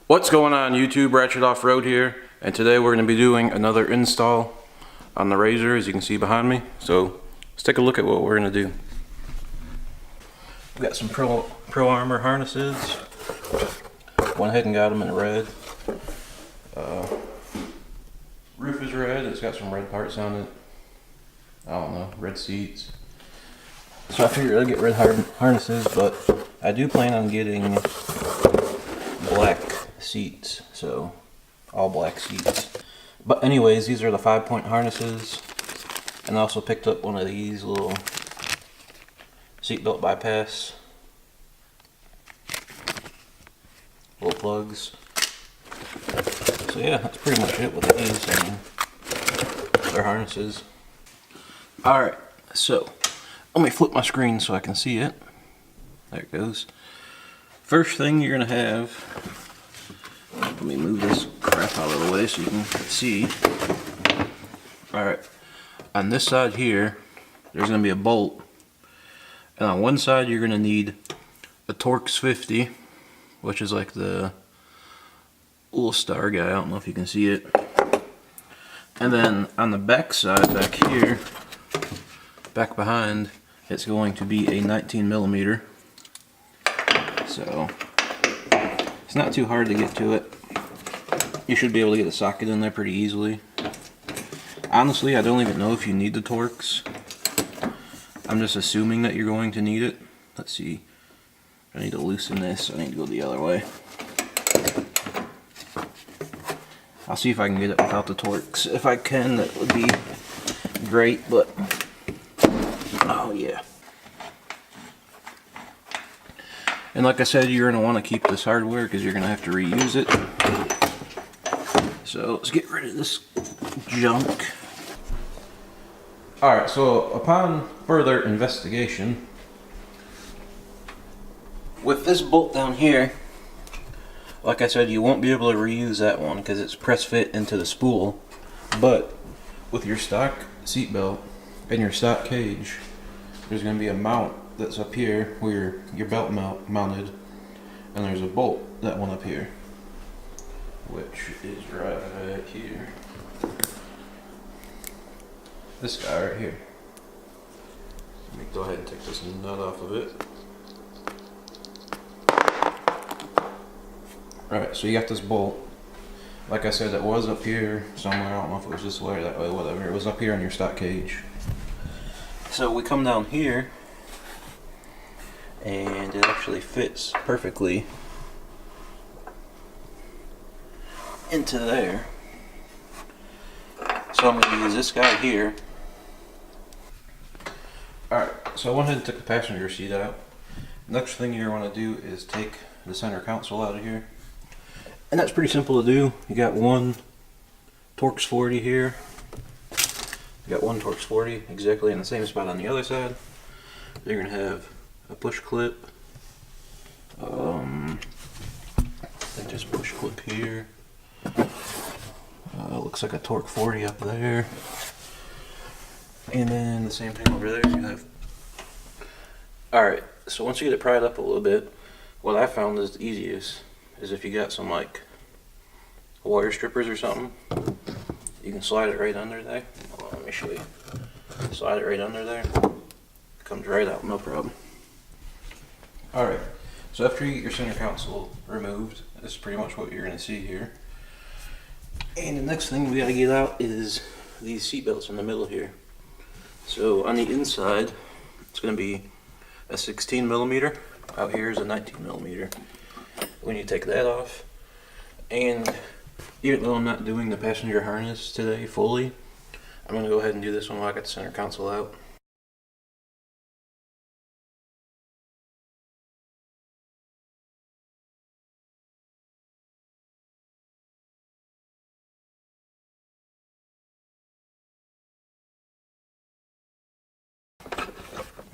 What's going on YouTube? Ratchet Off-Road here, and today we're going to be doing another install on the Razor, as you can see behind me. So let's take a look at what we're going to do. We got some Pro Armor harnesses. Went ahead and got them in red. Roof is red. It's got some red parts on it. I don't know, red seats. So I figured I'd get red harnesses, but I do plan on getting black seats, so all black seats. But anyways, these are the 5-point harnesses, and I also picked up one of these little seatbelt bypass little plugs. So yeah, that's pretty much it with these. I mean, they're harnesses. Alright, so let me flip my screen so I can see it. There it goes. First thing you're gonna have, let me move this crap out of the way so you can see. Alright, on this side here, there's gonna be a bolt. And on one side you're gonna need a Torx 50, which is like the little star guy, I don't know if you can see it. And then on the back side, back here, back behind, it's going to be a 19mm. So it's not too hard to get to it. You should be able to get a socket in there pretty easily. Honestly, I don't even know if you need the Torx. I'm just assuming that you're going to need it. Let's see. I need to loosen this. I need to go the other way. I'll see if I can get it without the Torx. If I can, that would be great, but oh yeah. And like I said, you're going to want to keep this hardware because you're going to have to reuse it. So let's get rid of this junk. Alright, so upon further investigation, with this bolt down here, like I said, you won't be able to reuse that one because it's press fit into the spool. But with your stock seatbelt and your stock cage, there's going to be a mount that's up here where your belt mounted, and there's a bolt that went up here, which is right here. This guy right here. Let me go ahead and take this nut off of it. Alright, so you got this bolt. Like I said, it was up here somewhere. I don't know if it was this way or that way, whatever. It was up here on your stock cage. So we come down here, and it actually fits perfectly into there. So I'm going to use this guy here. Alright, so I went ahead and took the passenger seat out. Next thing you're going to do is take the center console out of here. And that's pretty simple to do. You got one Torx 40 here. You got one Torx 40 exactly in the same spot on the other side. You're going to have a push clip. I think there's a push clip here. Looks like a Torx 40 up there. And then the same thing over there. You have. Alright, so once you get it pried up a little bit, what I found is the easiest is if you got some like wire strippers or something, you can slide it right under there. Hold on, let me show you. Slide it right under there. It comes right out, no problem. Alright, so after you get your center console removed, this is pretty much what you're going to see here. And the next thing we got to get out is these seat belts in the middle here. So on the inside, it's going to be a 16mm. Out here is a 19mm. We need to take that off. And even though I'm not doing the passenger harness today fully, I'm going to go ahead and do this one while I got the center console out.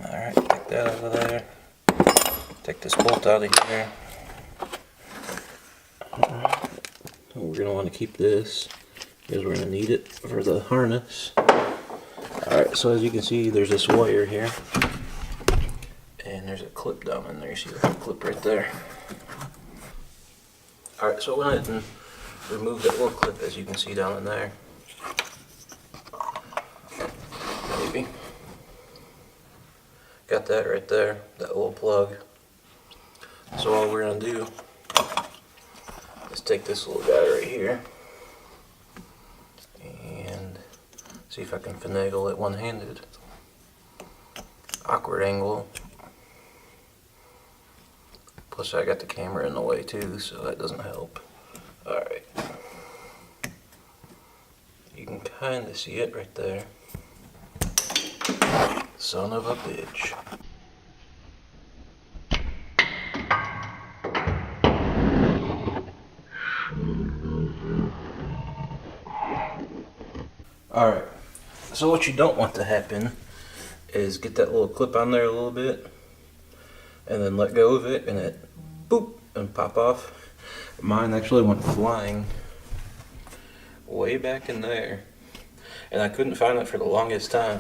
Alright, take that out of there. Take this bolt out of here. We're going to want to keep this because we're going to need it for the harness. Alright, so as you can see, there's this wire here. And there's a clip down in there. You see that clip right there. Alright, so I went ahead and removed that little clip, as you can see down in there. Maybe. Got that right there, that little plug. So all we're going to do is take this little guy right here and see if I can finagle it one-handed. Awkward angle. Plus I got the camera in the way too, so that doesn't help. Alright. You can kind of see it right there. Son of a bitch. Alright, so what you don't want to happen is get that little clip on there a little bit and then let go of it and it boop and pop off. Mine actually went flying way back in there and I couldn't find it for the longest time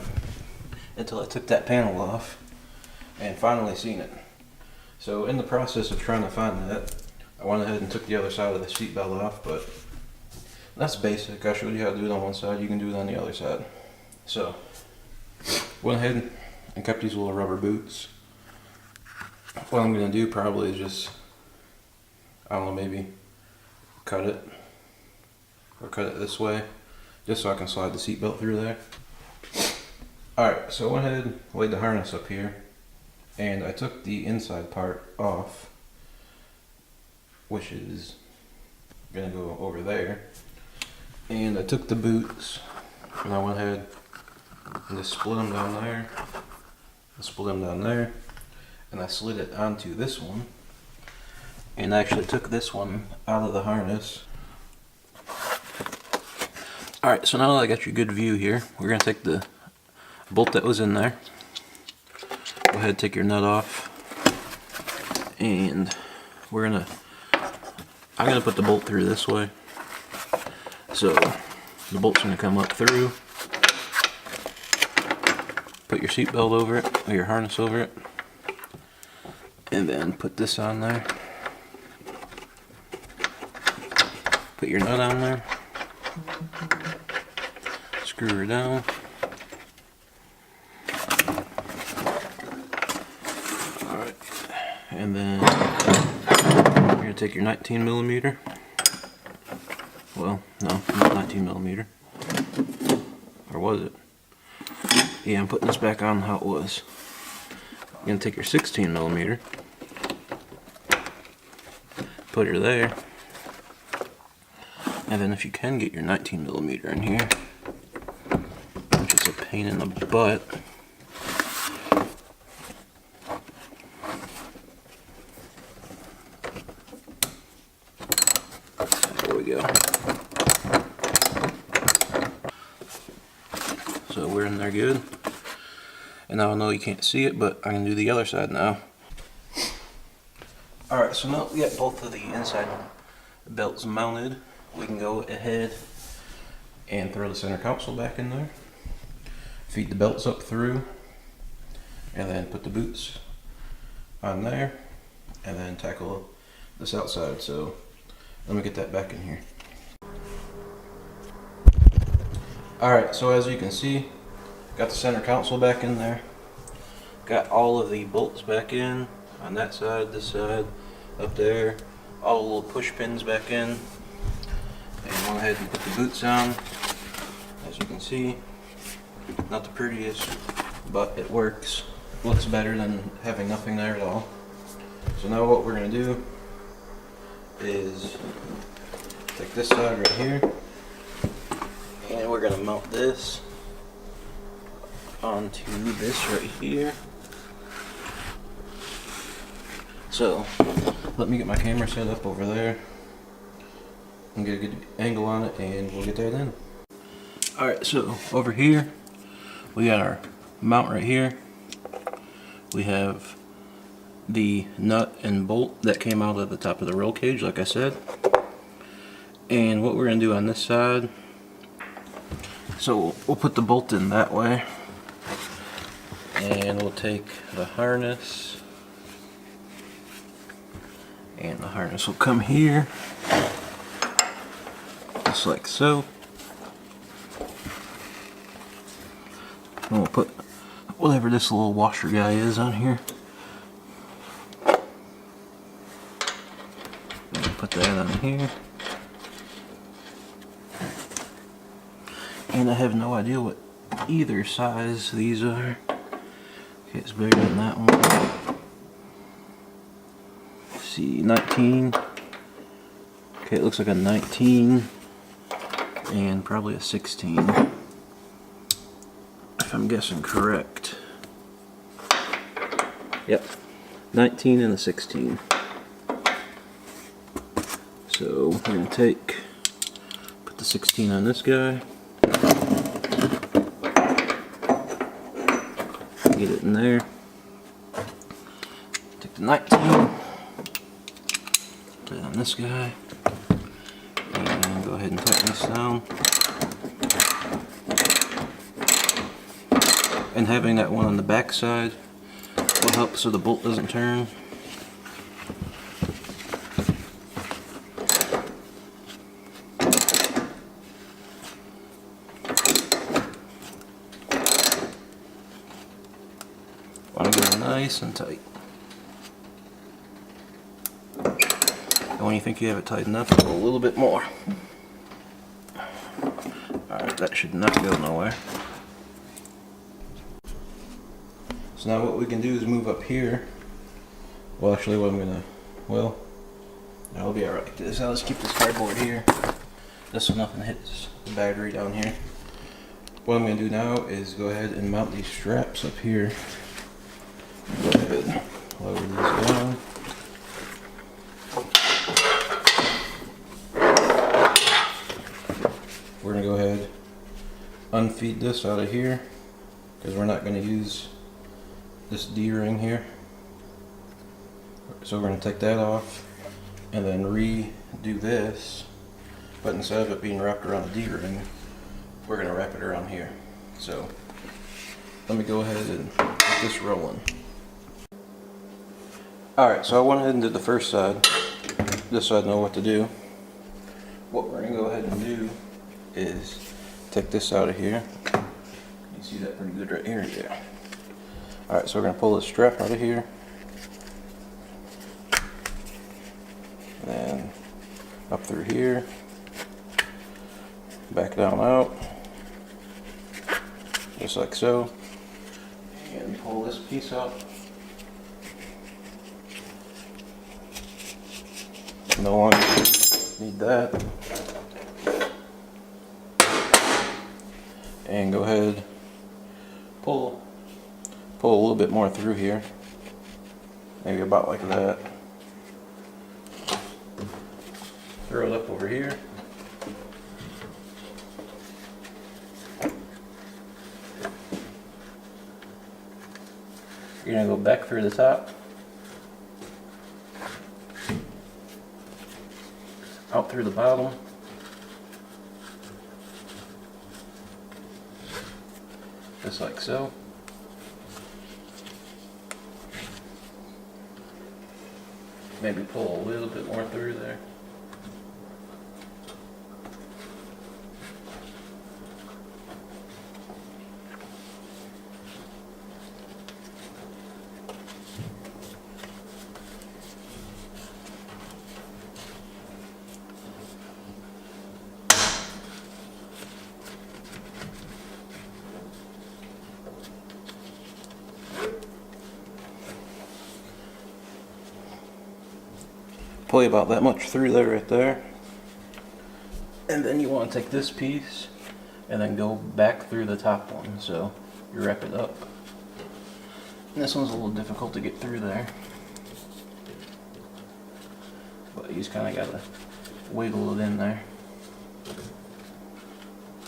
until I took that panel off and finally seen it. So in the process of trying to find that, I went ahead and took the other side of the seatbelt off, but that's basic. I showed you how to do it on one side, you can do it on the other side. So, went ahead and kept these little rubber boots. What I'm going to do probably is just, I don't know, maybe cut it, or cut it this way, just so I can slide the seatbelt through there. Alright, so I went ahead and laid the harness up here, and I took the inside part off, which is going to go over there. And I took the boots and I went ahead and just split them down there. And I slid it onto this one. And I actually took this one out of the harness. Alright, so now that I got your good view here, we're going to take the bolt that was in there. Go ahead and take your nut off. And I'm going to put the bolt through this way. So the bolt's going to come up through, put your seatbelt over it, or your harness over it, and then put this on there, put your nut on there, screw her down, alright, and then you're going to take your 19mm. Well, no, not 19 millimeter. Or was it? Yeah, I'm putting this back on how it was. You're going to take your 16 millimeter, put her there, and then if you can get your 19 millimeter in here, which is a pain in the butt. There we go. So we're in there good. And now I know you can't see it, but I can do the other side now. Alright, so now we got both of the inside belts mounted. We can go ahead and throw the center console back in there. Feed the belts up through. And then put the boots on there. And then tackle this outside. So let me get that back in here. Alright, so as you can see, got the center console back in there. Got all of the bolts back in on that side, this side, up there. All the little push pins back in. And went ahead and put the boots on. As you can see, not the prettiest, but it works. Looks better than having nothing there at all. So now what we're going to do is take this side right here. And we're going to mount this onto this right here. So, let me get my camera set up over there and get a good angle on it, and we'll get that in. Alright, so over here, we got our mount right here. We have the nut and bolt that came out of the top of the roll cage, like I said. And what we're going to do on this side, so we'll put the bolt in that way, and we'll take the harness, and the harness will come here, just like so. And we'll put whatever this little washer guy is on here. And put that on here. And I have no idea what either size these are. Okay, it's bigger than that one. Let's see, 19. Okay, it looks like a 19 and probably a 16. If I'm guessing correct. Yep, 19 and a 16. So we're going to put the 16 on this guy. Get it in there. Take the 19. Put it on this guy. And go ahead and tighten this down. And having that one on the back side will help so the bolt doesn't turn. Want to get it nice and tight. And when you think you have it tightened up, go a little bit more. Alright, that should not go nowhere. So now what we can do is move up here. Well, actually what I'm gonna, well, that'll be alright. Now let's keep this cardboard here, just so nothing hits the battery down here. What I'm gonna do now is go ahead and mount these straps up here. Go ahead, lower these down. We're gonna go ahead, unfeed this out of here, because we're not gonna use this D-ring here. So we're going to take that off and then redo this, but instead of it being wrapped around the D-ring, we're going to wrap it around here. So let me go ahead and get this rolling. Alright, so I went ahead and did the first side, just so I know what to do. What we're going to go ahead and do is take this out of here. You see that pretty good right here. Yeah. Alright, so we're going to pull this strap out of here. And then up through here. Back down out. Just like so. And pull this piece out. No longer need that. And go ahead, pull a little bit more through here, maybe about like that. Throw it up over here. You're gonna go back through the top, out through the bottom, just like so. Maybe pull a little bit more through there. Pull about that much through there right there. And then you want to take this piece and then go back through the top one, so you wrap it up. And this one's a little difficult to get through there, but you just kind of gotta wiggle it in there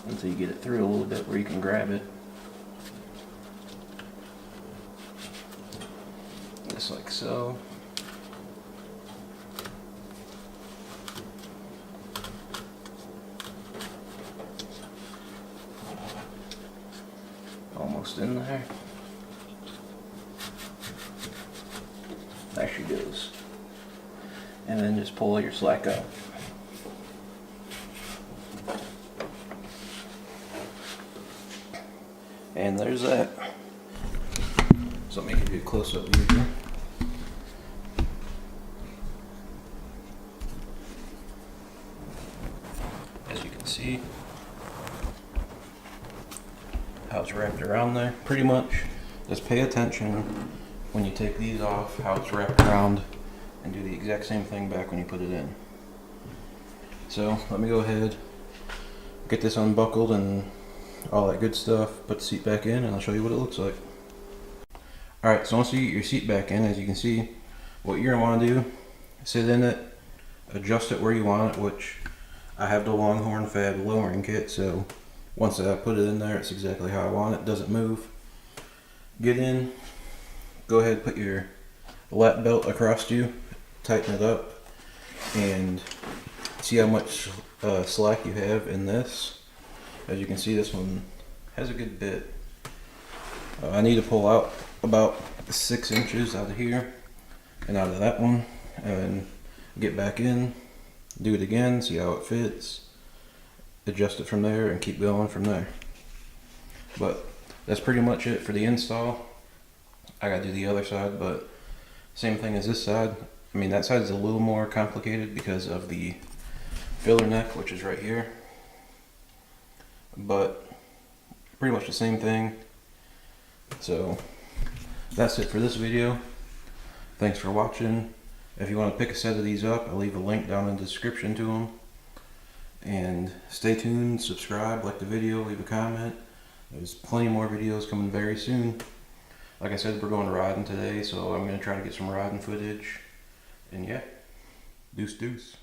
until you get it through a little bit where you can grab it. Just like so. Almost in there. There she goes. And then just pull your slack out. And there's that. So let me give you a close-up view here. As you can see, how it's wrapped around there. Pretty much, just pay attention when you take these off, how it's wrapped around, and do the exact same thing back when you put it in. So let me go ahead, get this unbuckled and all that good stuff, put the seat back in, and I'll show you what it looks like. Alright, so once you get your seat back in, as you can see, what you're going to want to do, sit in it, adjust it where you want it, which I have the Longhorn Fab lowering kit, so once I put it in there, it's exactly how I want it, doesn't move. Get in, go ahead, put your lap belt across you, tighten it up, and see how much slack you have in this. As you can see, this one has a good bit. I need to pull out about 6 inches out of here and out of that one, and get back in, do it again, see how it fits, adjust it from there, and keep going from there. But that's pretty much it for the install. I gotta do the other side, but same thing as this side. I mean, that side is a little more complicated because of the filler neck, which is right here, but pretty much the same thing. So that's it for this video. Thanks for watching. If you want to pick a set of these up, I'll leave a link down in the description to them. And stay tuned, subscribe, like the video, leave a comment. There's plenty more videos coming very soon. Like I said, we're going riding today, so I'm going to try to get some riding footage. And yeah, deuce deuce.